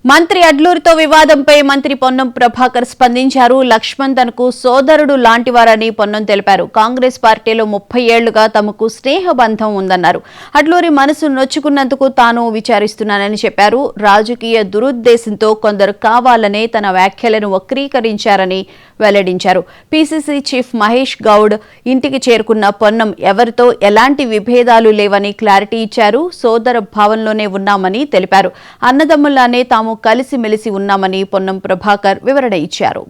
మంత్రి అడ్లూరితో వివాదంపై మంత్రి పొన్నం ప్రభాకర్ స్పందించారు. లక్ష్మణ్ తనకు సోదరుడు లాంటివారని పొన్నం తెలిపారు. కాంగ్రెస్ పార్టీలో 30 ఏళ్లుగా తమకు స్నేహబంధం ఉందన్నారు. అడ్లూరి మనసు నొచ్చుకున్నందుకు తాను విచారిస్తున్నానని చెప్పారు. రాజకీయ దురుద్దేశంతో కొందరు కావాలనే తన వ్యాఖ్యలను వక్రీకరించారని వెల్లడించారు. పీసీసీ చీఫ్ మహేష్ గౌడ్ ఇంటికి చేరుకున్న పొన్నం ఎవరితో ఎలాంటి విభేదాలు లేవని క్లారిటీ ఇచ్చారు. సోదర భావంలోనే ఉన్నామని తెలిపారు. అన్నదమ్ములానే తాము కలిసిమెలిసి ఉన్నామని పొన్నం ప్రభాకర్ వివరణ ఇచ్చారు.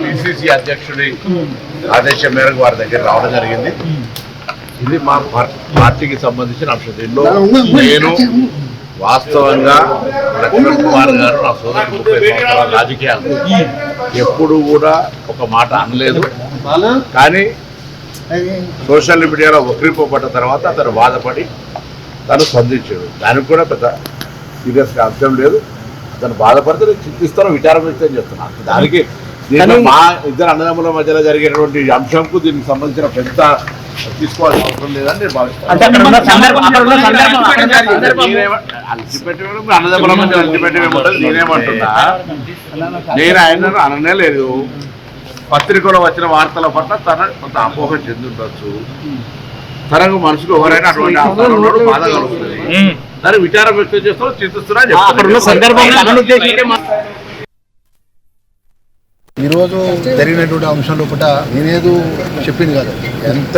పిసిసి అధ్యక్షుడి ఆదేశం మేరకు వారి దగ్గర రావడం జరిగింది. ఇది మా పార్టీకి సంబంధించిన అంశం. దీనిలో నేను వాస్తవంగా లక్ష్మణ్ కుమార్ గారు నా సోదరుడు 30 సంవత్సరాల రాజకీయాలు ఎప్పుడు కూడా ఒక మాట అనలేదు. కానీ సోషల్ మీడియాలో వక్రీపడ్డ తర్వాత అతను బాధపడి తను స్పందించాడు. దానికి కూడా పెద్ద సీరియస్గా అంశం లేదు. అతను బాధపడితే నేను చింతిస్తాను, విచారం వ్యక్తం చేస్తున్నాను. దానికి నేను మా ఇద్దరు అన్నదమ్ముల మధ్యలో జరిగేటువంటి అంశంకు దీనికి సంబంధించిన పెద్ద తీసుకోవాల్సిన అవసరం లేదని నేను భావిస్తాను. అన్నదమ్ముల మధ్య అల్టిపెట్టేమేముంటుంది. నేనేమంటున్నా, నేను ఆయన అననే లేదు. పత్రికలో వచ్చిన వార్తల పట్ల తన కొంత అపోహ చెందుండొచ్చు. తనకు మనసుకు ఎవరైనా అటువంటి ఆందోళనలో బాధ కలుగుతుంది. దానికి విచారం వ్యక్తం చేస్తున్నా, చింతిస్తున్నా చెప్తున్నా. ఈరోజు జరిగినటువంటి అంశం లోపల నేనేదో చెప్పింది కదా, ఎంత